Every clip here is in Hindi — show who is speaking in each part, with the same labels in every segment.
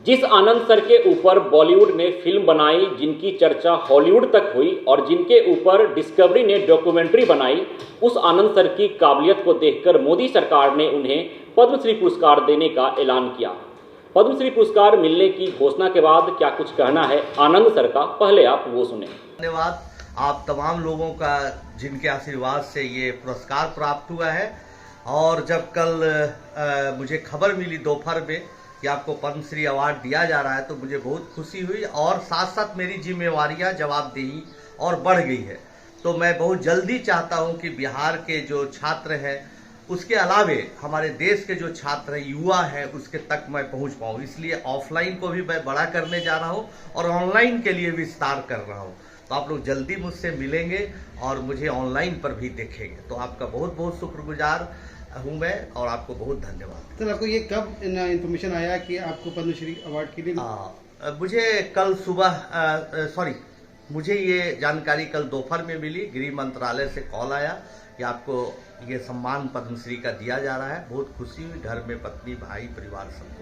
Speaker 1: जिस आनंद सर के ऊपर बॉलीवुड ने फिल्म बनाई, जिनकी चर्चा हॉलीवुड तक हुई और जिनके ऊपर डिस्कवरी ने डॉक्यूमेंट्री बनाई, उस आनंद सर की काबिलियत को देखकर मोदी सरकार ने उन्हें पद्मश्री पुरस्कार देने का ऐलान किया। पद्मश्री पुरस्कार मिलने की घोषणा के बाद क्या कुछ कहना है आनंद सर का, पहले आप वो सुने।
Speaker 2: धन्यवाद आप तमाम लोगों का जिनके आशीर्वाद से ये पुरस्कार प्राप्त हुआ है। और जब कल मुझे खबर मिली दोपहर में कि आपको पद्मश्री अवार्ड दिया जा रहा है तो मुझे बहुत खुशी हुई और साथ साथ मेरी जिम्मेवारियां जवाबदेही और बढ़ गई है। तो मैं बहुत जल्दी चाहता हूं कि बिहार के जो छात्र हैं उसके अलावे हमारे देश के जो छात्र हैं, युवा हैं, उसके तक मैं पहुंच पाऊं। इसलिए ऑफलाइन को भी मैं बड़ा करने जा रहा हूं और ऑनलाइन के लिए विस्तार कर रहा हूं। तो आप लोग जल्दी मुझसे मिलेंगे और मुझे ऑनलाइन पर भी देखेंगे। तो आपका बहुत बहुत शुक्रगुजार हूं मैं और आपको बहुत धन्यवाद।
Speaker 3: सर, आपको ये कब इन्फॉर्मेशन आया कि आपको पद्मश्री अवार्ड के लिए?
Speaker 2: मुझे कल सुबह मुझे ये जानकारी कल दोपहर में मिली। गृह मंत्रालय से कॉल आया कि आपको ये सम्मान पद्मश्री का दिया जा रहा है। बहुत खुशी हुई, घर में पत्नी, भाई, परिवार सबको।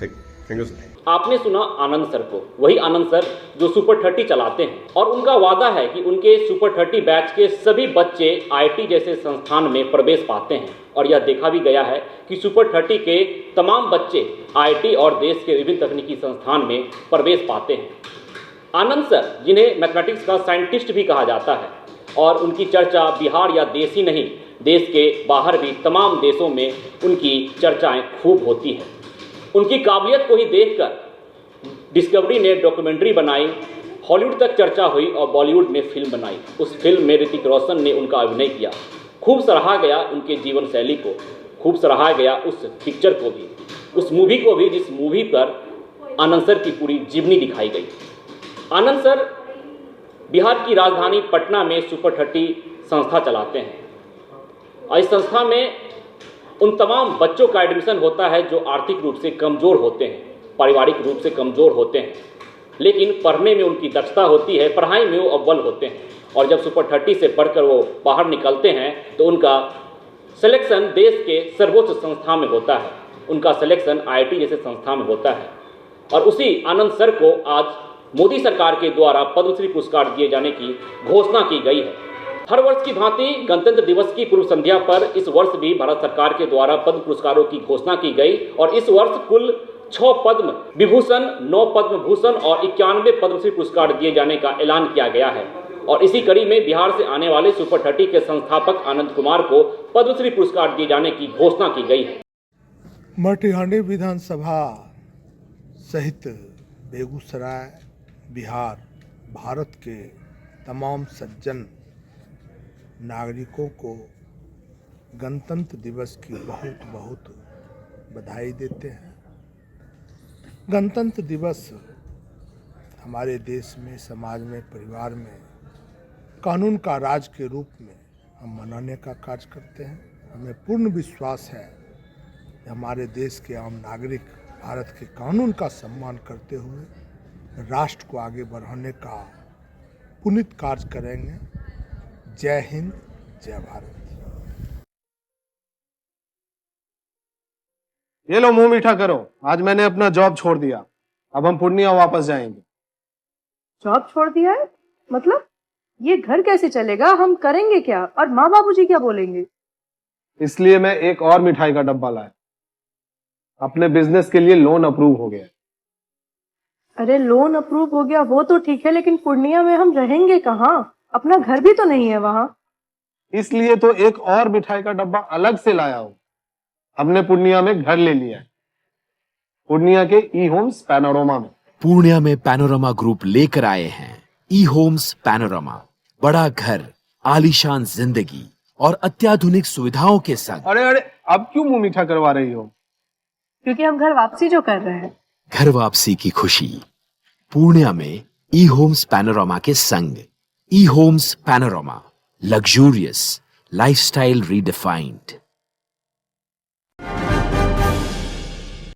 Speaker 1: Thank you sir. आपने सुना आनंद सर को, वही आनंद सर जो सुपर 30 चलाते हैं और उनका वादा है कि उनके सुपर 30 बैच के सभी बच्चे आईटी जैसे संस्थान में प्रवेश पाते हैं। और यह देखा भी गया है कि सुपर 30 के तमाम बच्चे आईटी और देश के विभिन्न तकनीकी संस्थान में प्रवेश पाते हैं। आनंद सर, जिन्हें मैथमेटिक्स का साइंटिस्ट भी कहा जाता है, और उनकी चर्चा बिहार या देश ही नहीं, देश के बाहर भी तमाम देशों में उनकी चर्चाएं खूब होती हैं। उनकी काबिलियत को ही देखकर डिस्कवरी ने डॉक्यूमेंट्री बनाई, हॉलीवुड तक चर्चा हुई और बॉलीवुड ने फिल्म बनाई। उस फिल्म में ऋतिक रोशन ने उनका अभिनय किया। खूब सराहा गया उनके जीवन शैली को, खूब सराहा गया उस पिक्चर को भी, उस मूवी को भी, जिस मूवी पर आनंद सर की पूरी जीवनी दिखाई गई। आनंद सर बिहार की राजधानी पटना में सुपर 30 संस्था चलाते हैं और इस संस्था में उन तमाम बच्चों का एडमिशन होता है जो आर्थिक रूप से कमज़ोर होते हैं, पारिवारिक रूप से कमज़ोर होते हैं, लेकिन पढ़ने में उनकी दक्षता होती है, पढ़ाई में वो अव्वल होते हैं। और जब सुपर 30 से पढ़कर वो बाहर निकलते हैं तो उनका सिलेक्शन देश के सर्वोच्च संस्था में होता है, उनका सिलेक्शन आईआईटी जैसे संस्था में होता है। और उसी आनंद सर को आज मोदी सरकार के द्वारा पद्मश्री पुरस्कार दिए जाने की घोषणा की गई है। हर वर्ष की भांति गणतंत्र दिवस की पूर्व संध्या पर इस वर्ष भी भारत सरकार के द्वारा पद्म पुरस्कारों की घोषणा की गई और इस वर्ष कुल 6 पद्म विभूषण, 9 पद्म भूषण और 91 पद्मश्री पुरस्कार दिए जाने का ऐलान किया गया है। और इसी कड़ी में बिहार से आने वाले सुपर 30 के संस्थापक आनंद कुमार को पद्मश्री पुरस्कार दिए जाने की घोषणा की गई है।
Speaker 4: मटिहानी विधानसभा सहित बेगूसराय, बिहार, भारत के तमाम सज्जन नागरिकों को गणतंत्र दिवस की बहुत बहुत बधाई देते हैं। गणतंत्र दिवस हमारे देश में, समाज में, परिवार में कानून का राज के रूप में हम मनाने का कार्य करते हैं। हमें पूर्ण विश्वास है कि हमारे देश के आम नागरिक भारत के कानून का सम्मान करते हुए राष्ट्र को आगे बढ़ाने का पुनीत कार्य करेंगे। जय हिंद, जय भारत।
Speaker 5: ये लो मुंह मीठा करो, आज मैंने अपना जॉब छोड़ दिया, अब हम पूर्णिया वापस जाएंगे।
Speaker 6: जॉब छोड़ दिया है? मतलब ये घर कैसे चलेगा? हम करेंगे क्या? और माँ बाबूजी क्या बोलेंगे?
Speaker 5: इसलिए मैं एक और मिठाई का डब्बा लाया। अपने बिजनेस के लिए लोन अप्रूव हो गया।
Speaker 6: अरे लोन अप्रूव हो गया वो तो ठीक है, लेकिन पूर्णिया में हम रहेंगे कहाँ? अपना घर भी तो नहीं है वहाँ।
Speaker 5: इसलिए तो एक और मिठाई का डब्बा अलग से लाया हूँ। हमने पूर्णिया में घर ले लिया है, पूर्णिया के ई होम्स पैनोरमा में।
Speaker 7: पूर्णिया में पैनोरमा ग्रुप लेकर आए हैं ई होम्स पैनोरमा। बड़ा घर, आलीशान जिंदगी और अत्याधुनिक सुविधाओं के संग।
Speaker 5: अरे अब क्यों मुंह मीठा करवा रही हो?
Speaker 6: क्योंकि हम घर वापसी जो कर रहे हैं।
Speaker 7: घर वापसी की खुशी पूर्णिया में ई होम्स पैनोरमा के संग। ई homes panorama, luxurious lifestyle redefined.